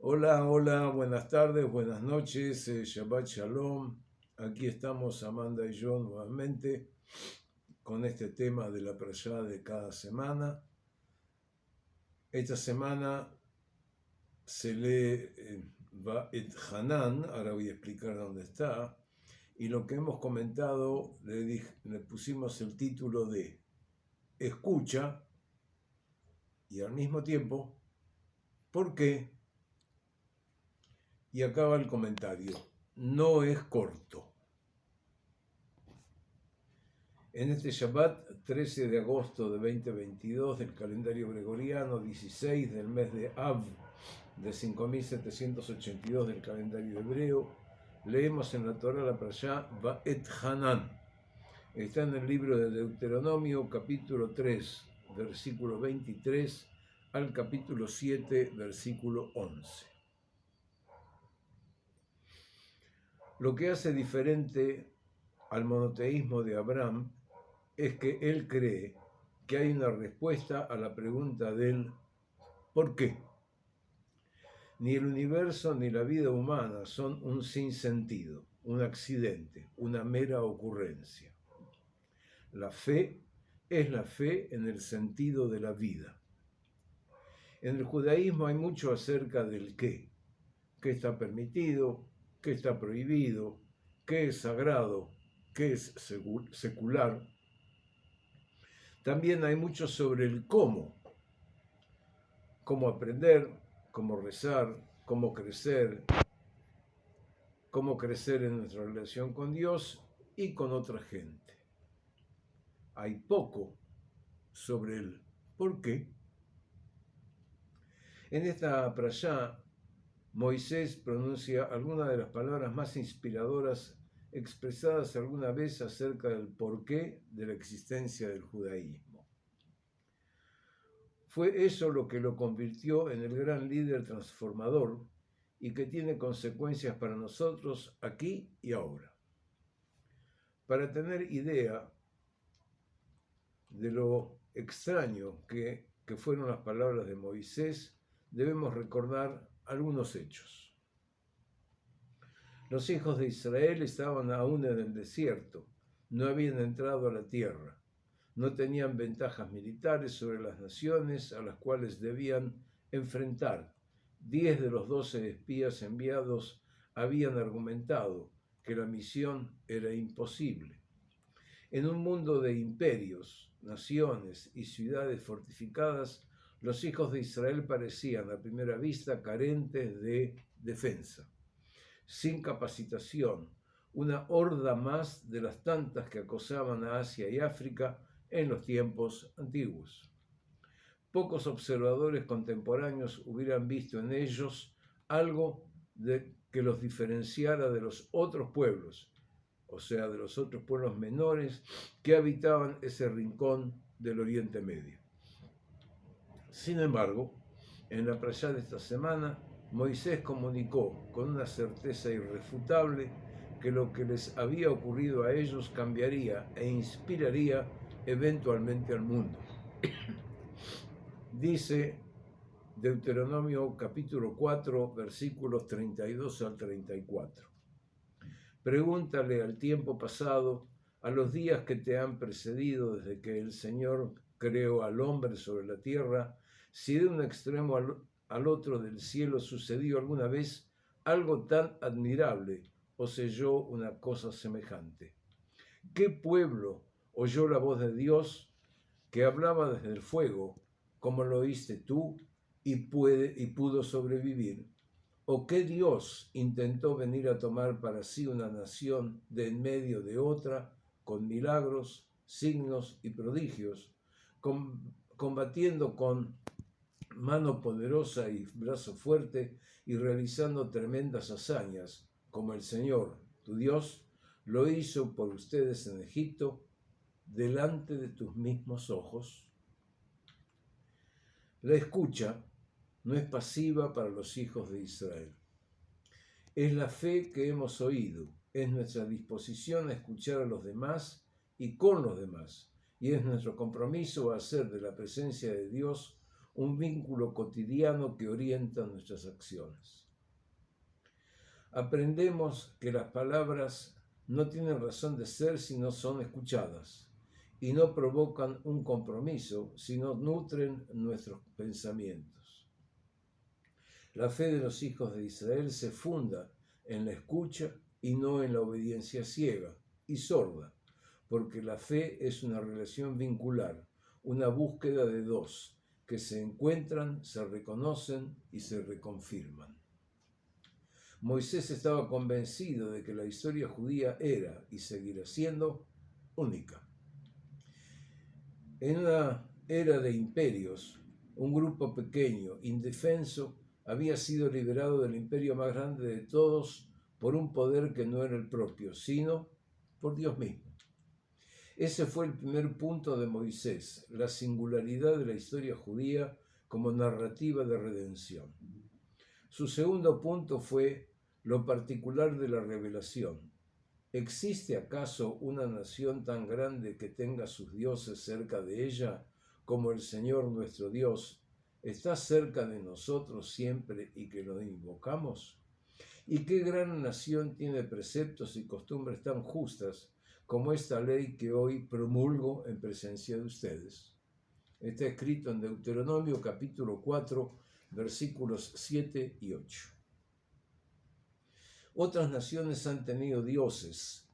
Hola, hola, buenas tardes, buenas noches, Shabbat Shalom. Aquí estamos Amanda y yo nuevamente con este tema de la prashá de cada semana. Esta semana se lee Va'et Hanan, ahora voy a explicar dónde está, y lo que hemos comentado le pusimos el título de Escucha y al mismo tiempo, ¿por qué? Y acaba el comentario, no es corto. En este Shabbat, 13 de agosto de 2022 del calendario gregoriano, 16 del mes de Av de 5782 del calendario hebreo, leemos en la Torah la Parashá Va'et Hanan. Está en el libro de Deuteronomio, capítulo 3, versículo 23, al capítulo 7, versículo 11. Lo que hace diferente al monoteísmo de Abraham es que él cree que hay una respuesta a la pregunta del ¿por qué? Ni el universo ni la vida humana son un sinsentido, un accidente, una mera ocurrencia. La fe es la fe en el sentido de la vida. En el judaísmo hay mucho acerca del qué está permitido, qué está prohibido, qué es sagrado, qué es secular. También hay mucho sobre el cómo aprender, cómo rezar, cómo crecer en nuestra relación con Dios y con otra gente. Hay poco sobre el por qué. En esta prashá, Moisés pronuncia algunas de las palabras más inspiradoras expresadas alguna vez acerca del porqué de la existencia del judaísmo. Fue eso lo que lo convirtió en el gran líder transformador y que tiene consecuencias para nosotros aquí y ahora. Para tener idea de lo extraño que fueron las palabras de Moisés, debemos recordar algunos hechos. Los hijos de Israel estaban aún en el desierto, no habían entrado a la tierra, no tenían ventajas militares sobre las naciones a las cuales debían enfrentar. 10 de los 12 espías enviados habían argumentado que la misión era imposible. En un mundo de imperios, naciones y ciudades fortificadas, los hijos de Israel parecían a primera vista carentes de defensa, sin capacitación, una horda más de las tantas que acosaban a Asia y África en los tiempos antiguos. Pocos observadores contemporáneos hubieran visto en ellos algo que los diferenciara de los otros pueblos, o sea, de los otros pueblos menores que habitaban ese rincón del Oriente Medio. Sin embargo, en la prashá de esta semana, Moisés comunicó con una certeza irrefutable que lo que les había ocurrido a ellos cambiaría e inspiraría eventualmente al mundo. Dice Deuteronomio capítulo 4, versículos 32 al 34. Pregúntale al tiempo pasado, a los días que te han precedido desde que el Señor creó al hombre sobre la tierra, si de un extremo al otro del cielo sucedió alguna vez algo tan admirable o selló una cosa semejante. ¿Qué pueblo oyó la voz de Dios que hablaba desde el fuego, como lo oíste tú, y pudo sobrevivir? ¿O qué Dios intentó venir a tomar para sí una nación de en medio de otra, con milagros, signos y prodigios, combatiendo con mano poderosa y brazo fuerte y realizando tremendas hazañas, como el Señor, tu Dios, lo hizo por ustedes en Egipto, delante de tus mismos ojos? La escucha no es pasiva para los hijos de Israel. Es la fe que hemos oído, es nuestra disposición a escuchar a los demás y con los demás, y es nuestro compromiso a hacer de la presencia de Dios un vínculo cotidiano que orienta nuestras acciones. Aprendemos que las palabras no tienen razón de ser si no son escuchadas, y no provocan un compromiso si no nutren nuestros pensamientos. La fe de los hijos de Israel se funda en la escucha y no en la obediencia ciega y sorda, porque la fe es una relación vincular, una búsqueda de dos, que se encuentran, se reconocen y se reconfirman. Moisés estaba convencido de que la historia judía era y seguirá siendo única. En una era de imperios, un grupo pequeño, indefenso, había sido liberado del imperio más grande de todos por un poder que no era el propio, sino por Dios mismo. Ese fue el primer punto de Moisés, la singularidad de la historia judía como narrativa de redención. Su segundo punto fue lo particular de la revelación. ¿Existe acaso una nación tan grande que tenga sus dioses cerca de ella como el Señor nuestro Dios está cerca de nosotros siempre y que lo invocamos? ¿Y qué gran nación tiene preceptos y costumbres tan justas como esta ley que hoy promulgo en presencia de ustedes? Está escrito en Deuteronomio capítulo 4, versículos 7 y 8. Otras naciones han tenido dioses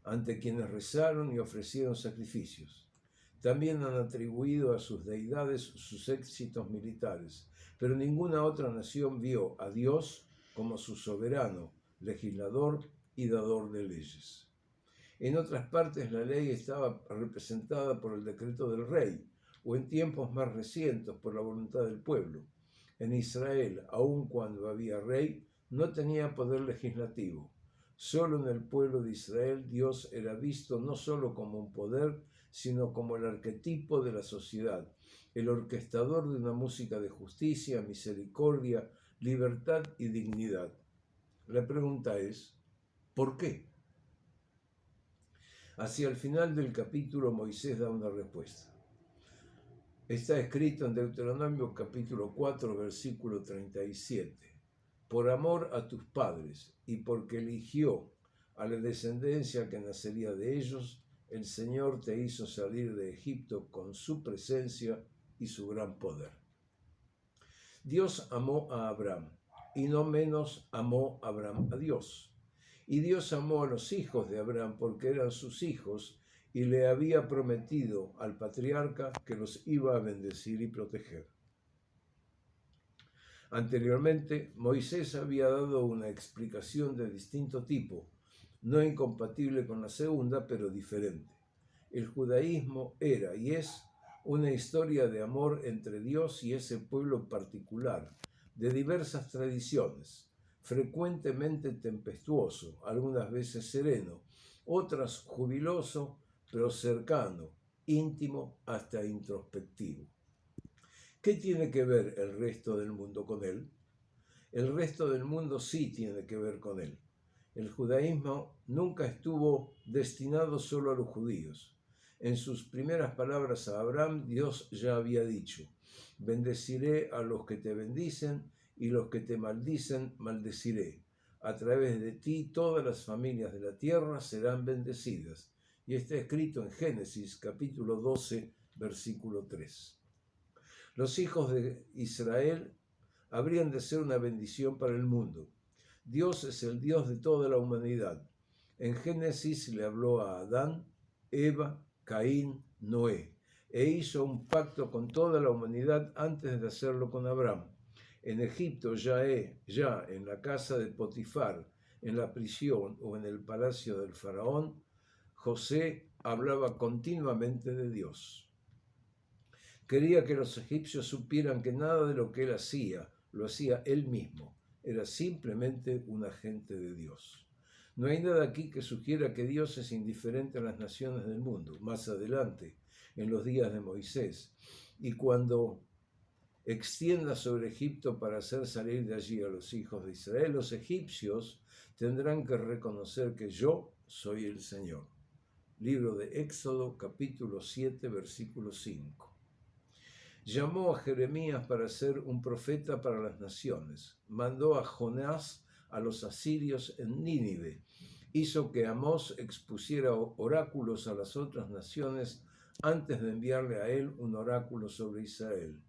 ante quienes rezaron y ofrecieron sacrificios. También han atribuido a sus deidades sus éxitos militares, pero ninguna otra nación vio a Dios como su soberano, legislador y dador de leyes. En otras partes la ley estaba representada por el decreto del rey, o en tiempos más recientes por la voluntad del pueblo. En Israel, aun cuando había rey, no tenía poder legislativo. Solo en el pueblo de Israel Dios era visto no solo como un poder, sino como el arquetipo de la sociedad, el orquestador de una música de justicia, misericordia, libertad y dignidad. La pregunta es, ¿por qué? Hacia el final del capítulo Moisés da una respuesta. Está escrito en Deuteronomio capítulo 4, versículo 37. Por amor a tus padres y porque eligió a la descendencia que nacería de ellos, el Señor te hizo salir de Egipto con su presencia y su gran poder. Dios amó a Abraham y no menos amó Abraham a Dios. Y Dios amó a los hijos de Abraham porque eran sus hijos y le había prometido al patriarca que los iba a bendecir y proteger. Anteriormente, Moisés había dado una explicación de distinto tipo, no incompatible con la segunda, pero diferente. El judaísmo era y es una historia de amor entre Dios y ese pueblo particular, de diversas tradiciones, frecuentemente tempestuoso, algunas veces sereno, otras jubiloso, pero cercano, íntimo hasta introspectivo. ¿Qué tiene que ver el resto del mundo con él? El resto del mundo sí tiene que ver con él. El judaísmo nunca estuvo destinado solo a los judíos. En sus primeras palabras a Abraham, Dios ya había dicho: bendeciré a los que te bendicen y los que te maldicen maldeciré. A través de ti todas las familias de la tierra serán bendecidas. Y está escrito en Génesis capítulo 12, versículo 3. Los hijos de Israel habrían de ser una bendición para el mundo. Dios es el Dios de toda la humanidad. En Génesis le habló a Adán, Eva, Caín, Noé, e hizo un pacto con toda la humanidad antes de hacerlo con Abraham. En Egipto, ya en la casa de Potifar, en la prisión o en el palacio del faraón, José hablaba continuamente de Dios. Quería que los egipcios supieran que nada de lo que él hacía, lo hacía él mismo. Era simplemente un agente de Dios. No hay nada aquí que sugiera que Dios es indiferente a las naciones del mundo. Más adelante, en los días de Moisés, y cuando extienda sobre Egipto para hacer salir de allí a los hijos de Israel, los egipcios tendrán que reconocer que yo soy el Señor. Libro de Éxodo, capítulo 7, versículo 5. Llamó a Jeremías para ser un profeta para las naciones. Mandó a Jonás a los asirios en Nínive. Hizo que Amós expusiera oráculos a las otras naciones antes de enviarle a él un oráculo sobre Israel.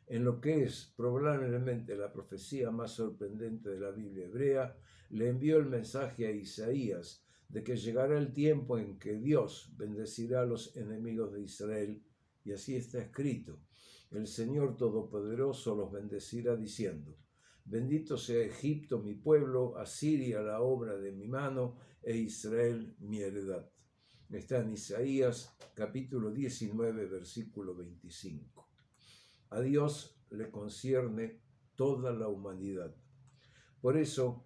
En lo que es probablemente la profecía más sorprendente de la Biblia hebrea, le envió el mensaje a Isaías de que llegará el tiempo en que Dios bendecirá a los enemigos de Israel, y así está escrito. El Señor Todopoderoso los bendecirá diciendo: bendito sea Egipto mi pueblo, Asiria la obra de mi mano, e Israel mi heredad. Está en Isaías capítulo 19, versículo 25. A Dios le concierne toda la humanidad. Por eso,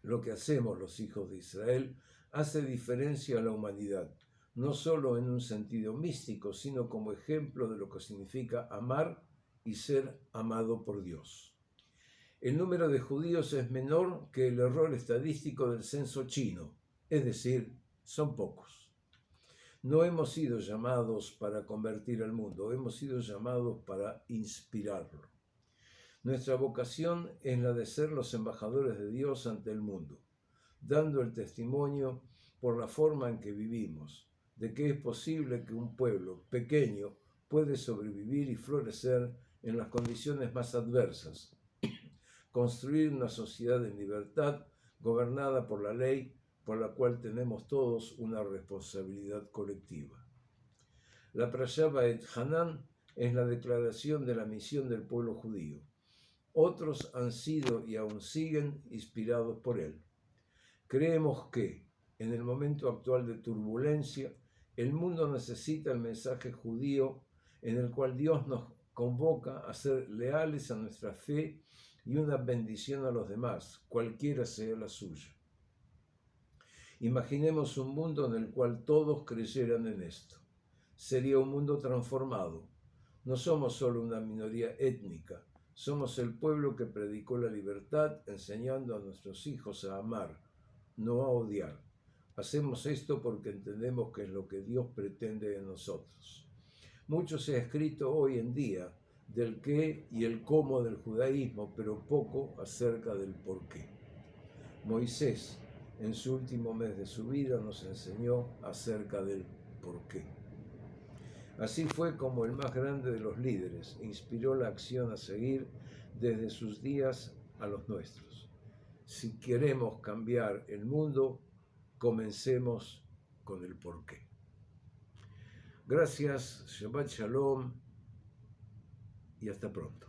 lo que hacemos los hijos de Israel hace diferencia a la humanidad, no solo en un sentido místico, sino como ejemplo de lo que significa amar y ser amado por Dios. El número de judíos es menor que el error estadístico del censo chino, es decir, son pocos. No hemos sido llamados para convertir al mundo, hemos sido llamados para inspirarlo. Nuestra vocación es la de ser los embajadores de Dios ante el mundo, dando el testimonio por la forma en que vivimos, de que es posible que un pueblo pequeño puede sobrevivir y florecer en las condiciones más adversas, construir una sociedad en libertad gobernada por la ley, por la cual tenemos todos una responsabilidad colectiva. La Parashá Vaet Hanan es la declaración de la misión del pueblo judío. Otros han sido y aún siguen inspirados por él. Creemos que, en el momento actual de turbulencia, el mundo necesita el mensaje judío en el cual Dios nos convoca a ser leales a nuestra fe y una bendición a los demás, cualquiera sea la suya. Imaginemos un mundo en el cual todos creyeran en esto. Sería un mundo transformado. No somos solo una minoría étnica, somos el pueblo que predicó la libertad, enseñando a nuestros hijos a amar, no a odiar. Hacemos esto porque entendemos que es lo que Dios pretende de nosotros. Mucho se ha escrito hoy en día del qué y el cómo del judaísmo, pero poco acerca del por qué. Moisés, en su último mes de su vida, nos enseñó acerca del por qué. Así fue como el más grande de los líderes inspiró la acción a seguir desde sus días a los nuestros. Si queremos cambiar el mundo, comencemos con el porqué. Gracias, Shabbat Shalom y hasta pronto.